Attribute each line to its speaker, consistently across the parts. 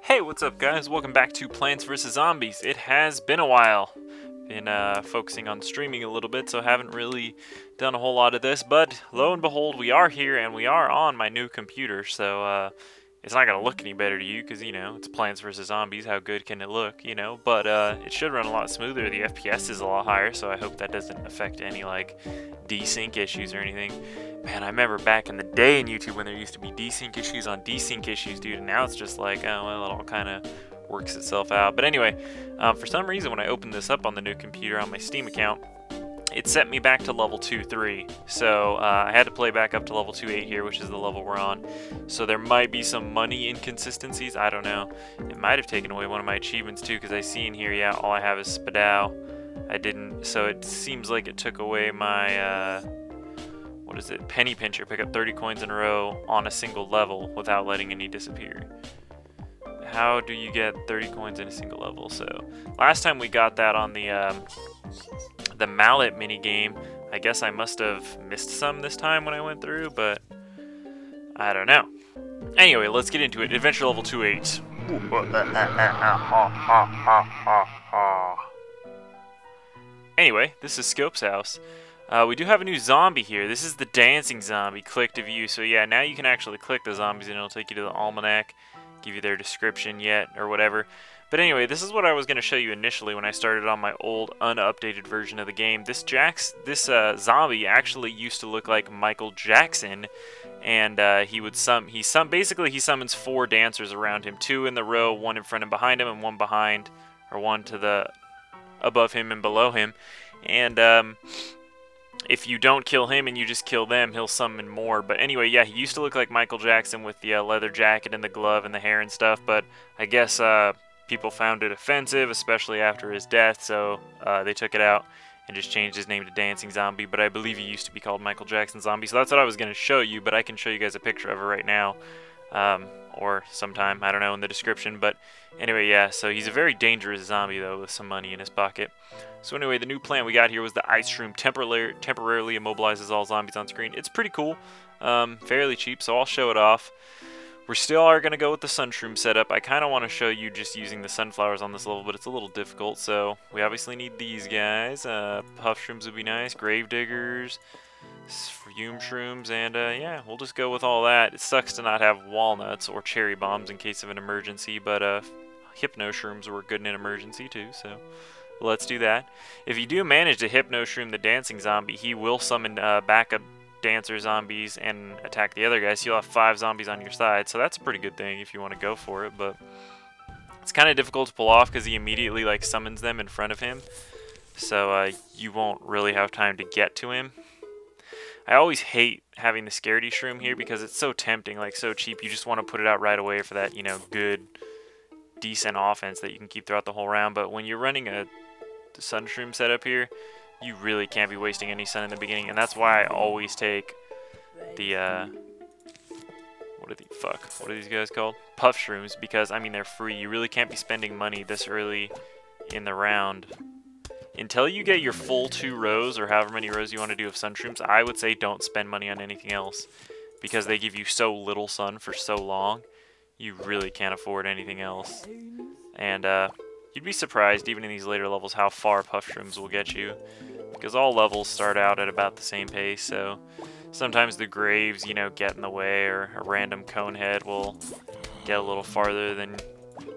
Speaker 1: Hey, what's up guys? Welcome back to Plants vs. Zombies. It has been a while. Been focusing on streaming a little bit, so haven't really done a whole lot of this, but lo and behold, we are here and we are on my new computer, so it's not going to look any better to you because, you know, it's Plants vs. Zombies. How good can it look, you know? But it should run a lot smoother. The FPS is a lot higher, so I hope that doesn't affect any, like, desync issues or anything. Man, I remember back in the day in YouTube when there used to be desync issues on desync issues, dude, and now it's just like, oh, well, it all kind of works itself out. But anyway, for some reason when I opened this up on the new computer on my Steam account, it set me back to level 2-3. So I had to play back up to level 2-8 here, which is the level we're on. So there might be some money inconsistencies, I don't know. It might have taken away one of my achievements too, because I see in here, yeah, all I have is Spadao. I didn't, so it seems like it took away my, what is it, Penny Pincher, pick up 30 coins in a row on a single level without letting any disappear. How do you get 30 coins in a single level? So last time we got that on the mallet mini game. I guess I must have missed some this time when I went through, but I don't know. Anyway, let's get into it. Adventure level 2-8. Anyway, this is Scope's house. We do have a new zombie here. This is the dancing zombie. Click to view. So yeah, now you can actually click the zombies and it'll take you to the almanac, give you their description yet or whatever. But anyway, this is what I was going to show you initially when I started on my old unupdated version of the game. This zombie actually used to look like Michael Jackson, and basically he summons 4 dancers around him, 2 in the row, 1 in front and behind him, and 1 behind, or 1 to the above him and below him. And if you don't kill him and you just kill them, he'll summon more. But anyway, yeah, he used to look like Michael Jackson with the leather jacket and the glove and the hair and stuff, but I guess people found it offensive, especially after his death, so they took it out and just changed his name to Dancing Zombie, but I believe he used to be called Michael Jackson Zombie, so that's what I was going to show you, but I can show you guys a picture of it right now, or sometime, I don't know, in the description. But anyway, yeah, so he's a very dangerous zombie, though, with some money in his pocket. So anyway, the new plan we got here was the ice room temporarily immobilizes all zombies on screen. It's pretty cool, fairly cheap, so I'll show it off. We still are going to go with the sunshroom setup. I kind of want to show you just using the sunflowers on this level, but it's a little difficult, so we obviously need these guys. Puff shrooms would be nice, grave diggers, fume shrooms, and yeah, we'll just go with all that. It sucks to not have walnuts or cherry bombs in case of an emergency, but hypno shrooms were good in an emergency too, so let's do that. If you do manage to hypno shroom the dancing zombie, he will summon backup dancer zombies and attack the other guys. So you'll have 5 zombies on your side, so that's a pretty good thing if you want to go for it, but it's kind of difficult to pull off because he immediately like summons them in front of him, so you won't really have time to get to him. I always hate having the scaredy shroom here because it's so tempting, like so cheap. You just want to put it out right away for that, you know, good, decent offense that you can keep throughout the whole round. But when you're running the sun shroom setup here, you really can't be wasting any sun in the beginning, and that's why I always take the what are these guys called? Puff shrooms, because I mean they're free. You really can't be spending money this early in the round. Until you get your full 2 rows, or however many rows you want to do of sun shrooms, I would say don't spend money on anything else, because they give you so little sun for so long, you really can't afford anything else. And you'd be surprised, even in these later levels, how far puff shrooms will get you, because all levels start out at about the same pace, so sometimes the graves, you know, get in the way, or a random cone head will get a little farther than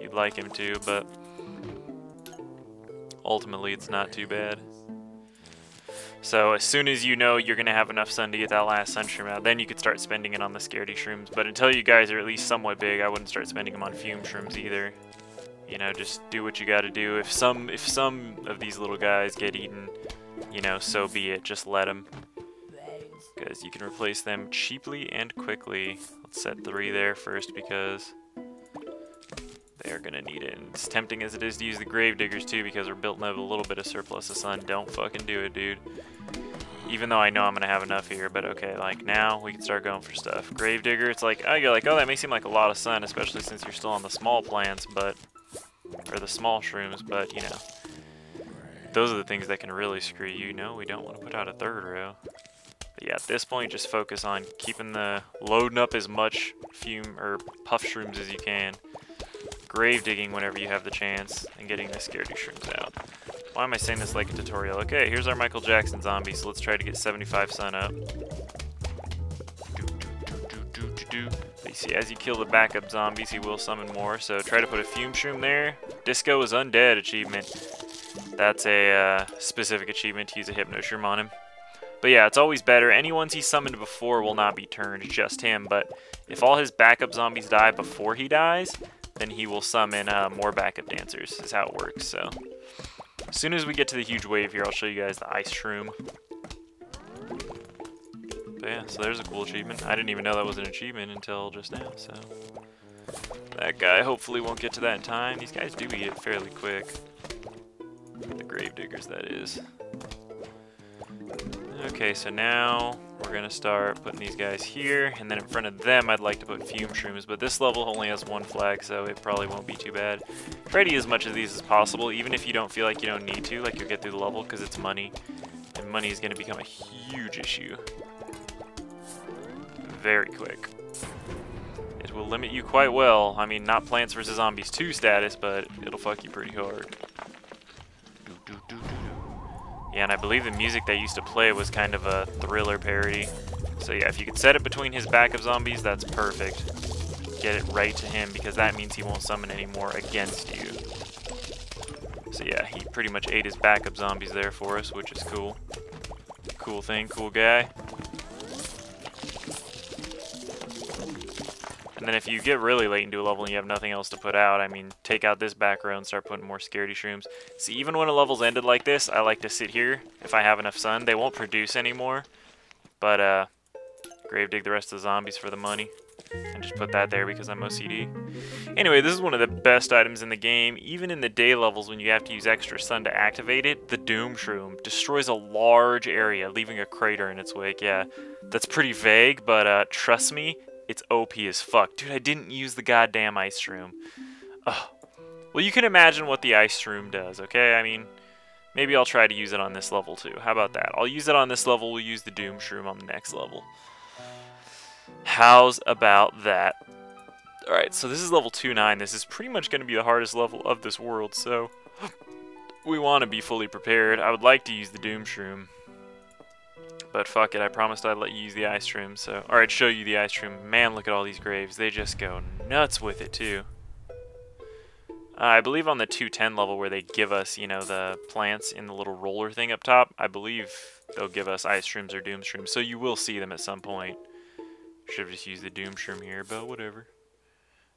Speaker 1: you'd like him to, but ultimately it's not too bad. So as soon as you know you're going to have enough sun to get that last sun shroom out, then you could start spending it on the scaredy shrooms, but until you guys are at least somewhat big, I wouldn't start spending them on fume shrooms either. You know, just do what you got to do. If some of these little guys get eaten, you know, so be it. Just let them, because you can replace them cheaply and quickly. Let's set 3 there first because they're gonna need it. And as tempting as it is to use the grave diggers too, because we're built to have a little bit of surplus of sun, don't fucking do it, dude. Even though I know I'm gonna have enough here, but okay, like now we can start going for stuff. Grave digger, it's like, oh, you're like, oh, that may seem like a lot of sun, especially since you're still on the small plants, but or the small shrooms, but you know, those are the things that can really screw you. No, we don't want to put out a 3rd row. But yeah, at this point, just focus on loading up as much fume or puff shrooms as you can. grave digging whenever you have the chance, and getting the scaredy shrooms out. Why am I saying this like a tutorial? Okay, here's our Michael Jackson zombie, so let's try to get 75 sun up. But you see, as you kill the backup zombies, he will summon more, so try to put a fume shroom there. Disco is undead achievement. That's a specific achievement to use a hypno shroom on him. But yeah, it's always better. Any ones he summoned before will not be turned, just him. But if all his backup zombies die before he dies, then he will summon more backup dancers, is how it works. So as soon as we get to the huge wave here, I'll show you guys the ice shroom. But yeah, so there's a cool achievement. I didn't even know that was an achievement until just now, so. That guy hopefully won't get to that in time. These guys do eat it fairly quick. The grave diggers, that is. Okay, so now we're gonna start putting these guys here, and then in front of them I'd like to put fume shrooms, but this level only has one flag, so it probably won't be too bad. Try to use as much of these as possible, even if you don't feel like you don't need to, like you'll get through the level, because it's money, and money is gonna become a huge issue. Very quick. It will limit you quite well. I mean, not Plants vs. Zombies 2 status, but it'll fuck you pretty hard. Yeah, and I believe the music that used to play was kind of a Thriller parody. So yeah, if you could set it between his backup zombies, that's perfect. Get it right to him, because that means he won't summon any more against you. So yeah, he pretty much ate his backup zombies there for us, which is cool. Cool thing, cool guy. And then if you get really late into a level and you have nothing else to put out, I mean, take out this back row and start putting more scaredy shrooms. See, even when a level's ended like this, I like to sit here if I have enough sun. They won't produce anymore, but grave dig the rest of the zombies for the money. And just put that there because I'm OCD. Anyway, this is one of the best items in the game. Even in the day levels when you have to use extra sun to activate it, the Doom Shroom destroys a large area, leaving a crater in its wake. Yeah, that's pretty vague, but trust me, it's OP as fuck. Dude, I didn't use the goddamn ice shroom. Ugh. Well, you can imagine what the ice shroom does, okay? I mean, maybe I'll try to use it on this level too. How about that? I'll use it on this level, we'll use the Doom Shroom on the next level. How's about that? Alright, so this is level 2-9. This is pretty much going to be the hardest level of this world, so we want to be fully prepared. I would like to use the Doom Shroom, but fuck it, I promised I'd let you use the ice shroom, so... Or I'd show you the ice shroom. Man, look at all these graves. They just go nuts with it, too. I believe on the 210 level where they give us, you know, the plants in the little roller thing up top, I believe they'll give us ice shrooms or doom shrooms, so you will see them at some point. Should have just used the doom shroom here, but whatever.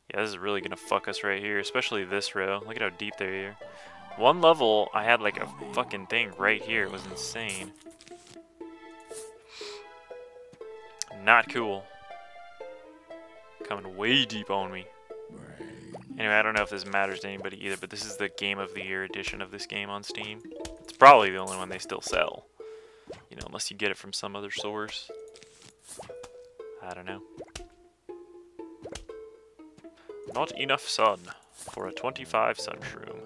Speaker 1: Yeah, this is really gonna fuck us right here, especially this row. Look at how deep they are. One level, I had like a fucking thing right here. It was insane. Not cool. Coming way deep on me. Anyway, I don't know if this matters to anybody either, but this is the Game of the Year edition of this game on Steam. It's probably the only one they still sell. You know, unless you get it from some other source. I don't know. Not enough sun for a 25 sun shroom.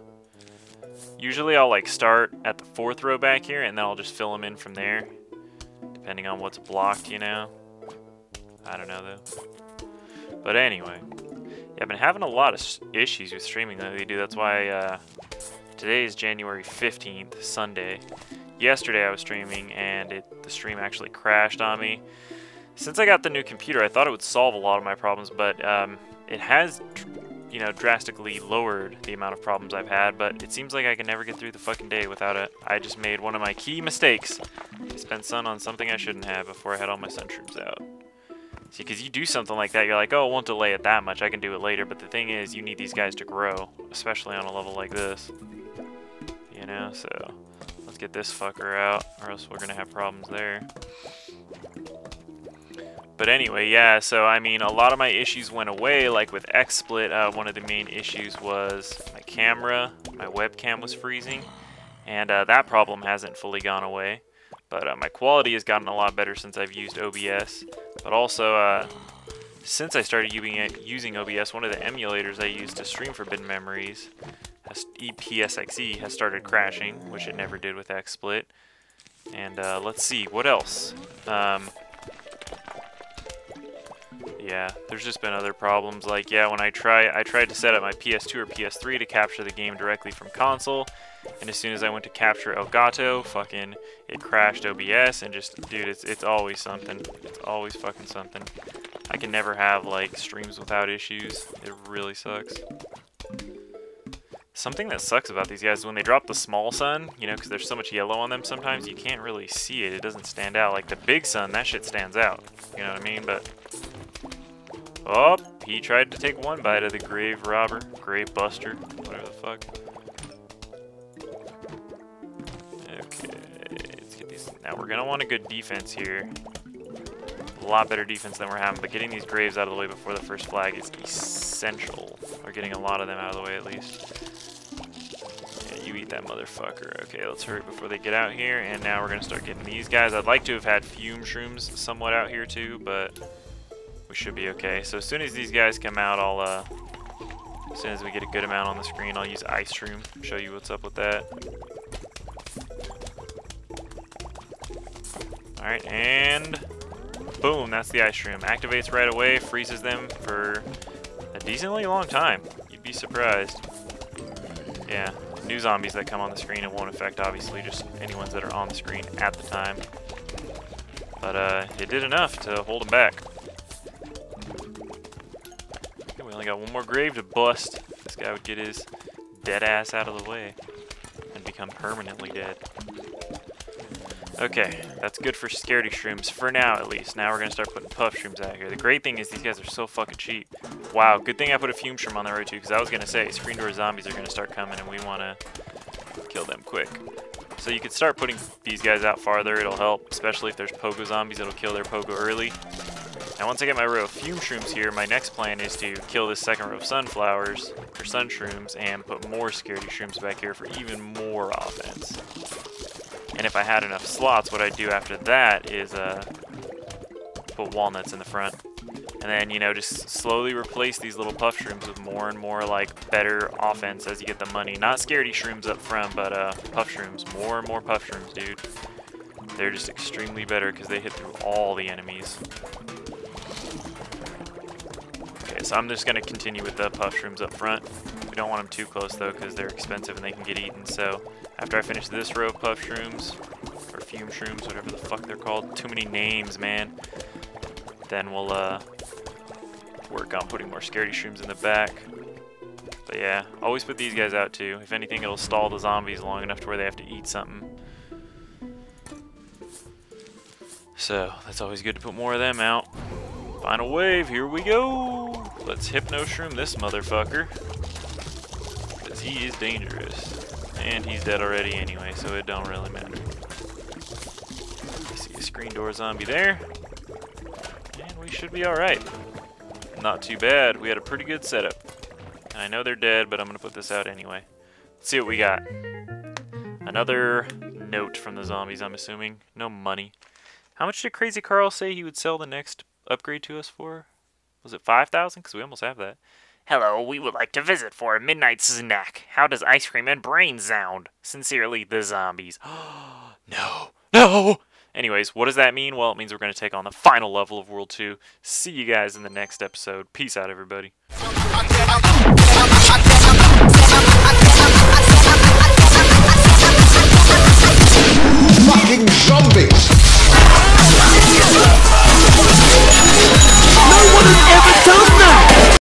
Speaker 1: Usually I'll like start at the 4th row back here and then I'll just fill them in from there. Depending on what's blocked, you know. I don't know though. But anyway. Yeah, I've been having a lot of issues with streaming lately, dude. That's why today is January 15th, Sunday. Yesterday I was streaming and the stream actually crashed on me. Since I got the new computer, I thought it would solve a lot of my problems, but it has, you know, drastically lowered the amount of problems I've had, but it seems like I can never get through the fucking day without it. I just made one of my key mistakes. I spent sun on something I shouldn't have before I had all my sun shrooms out. See, because you do something like that, you're like, oh, it won't delay it that much, I can do it later, but the thing is, you need these guys to grow, especially on a level like this. You know, so let's get this fucker out, or else we're gonna have problems there. But anyway, yeah, so I mean, a lot of my issues went away, like with XSplit. One of the main issues was my camera, my webcam was freezing, and that problem hasn't fully gone away. But my quality has gotten a lot better since I've used OBS. But also, since I started using OBS, one of the emulators I used to stream Forbidden Memories, EPSXE, has started crashing, which it never did with XSplit. And let's see, what else? Yeah, there's just been other problems. Like, yeah, when I tried to set up my PS2 or PS3 to capture the game directly from console, and as soon as I went to capture Elgato, fucking, it crashed OBS, and just, dude, it's always something. It's always fucking something. I can never have, like, streams without issues. It really sucks. Something that sucks about these guys is when they drop the small sun, you know, because there's so much yellow on them sometimes, you can't really see it. It doesn't stand out. Like the big sun, that shit stands out. You know what I mean? But, oh, he tried to take one bite of the grave robber, grave buster, whatever the fuck. Okay, let's get these. Now we're going to want a good defense here. A lot better defense than we're having, but getting these graves out of the way before the first flag is essential. Or getting a lot of them out of the way at least. You eat that motherfucker. Okay, let's hurry before they get out here. And now we're going to start getting these guys. I'd like to have had fume shrooms somewhat out here too, but we should be okay. So as soon as these guys come out, as soon as we get a good amount on the screen, I'll use ice shroom. Show you what's up with that. Alright, and boom, that's the ice shroom. Activates right away, freezes them for a decently long time. You'd be surprised. Yeah. New zombies that come on the screen, it won't affect obviously just any ones that are on the screen at the time, but it did enough to hold them back. Okay, we only got one more grave to bust. This guy would get his dead ass out of the way and become permanently dead. Okay, that's good for scaredy shrooms for now at least. Now we're gonna start putting puff shrooms out here. The great thing is these guys are so fucking cheap. Wow, good thing I put a fume shroom on the road too, because I was gonna say screen door zombies are gonna start coming and we wanna kill them quick. So you could start putting these guys out farther, it'll help, especially if there's pogo zombies, it'll kill their pogo early. Now once I get my row of fume shrooms here, my next plan is to kill this second row of sunflowers, or sun shrooms, and put more scaredy shrooms back here for even more offense. And if I had enough slots, what I'd do after that is put walnuts in the front. And then, you know, just slowly replace these little puff shrooms with more and more, like, better offense as you get the money. Not scaredy shrooms up front, but puff shrooms. More and more puff shrooms, dude. They're just extremely better because they hit through all the enemies. Okay, so I'm just going to continue with the puff shrooms up front. We don't want them too close, though, because they're expensive and they can get eaten, so after I finish this row of puff shrooms, or fume shrooms, whatever the fuck they're called, too many names, man, then we'll work on putting more scaredy shrooms in the back. But yeah, always put these guys out too. If anything, it'll stall the zombies long enough to where they have to eat something. So that's always good to put more of them out. Final wave, here we go. Let's hypno shroom this motherfucker, because he is dangerous. And he's dead already anyway, so it don't really matter. I see a screen door zombie there. And we should be alright. Not too bad. We had a pretty good setup. And I know they're dead, but I'm going to put this out anyway. Let's see what we got. Another note from the zombies, I'm assuming. No money. How much did Crazy Carl say he would sell the next upgrade to us for? Was it 5,000? Because we almost have that. Hello, we would like to visit for a midnight snack. How does ice cream and brains sound? Sincerely, the zombies. No. No! Anyways, what does that mean? Well, it means we're going to take on the final level of World 2. See you guys in the next episode. Peace out, everybody.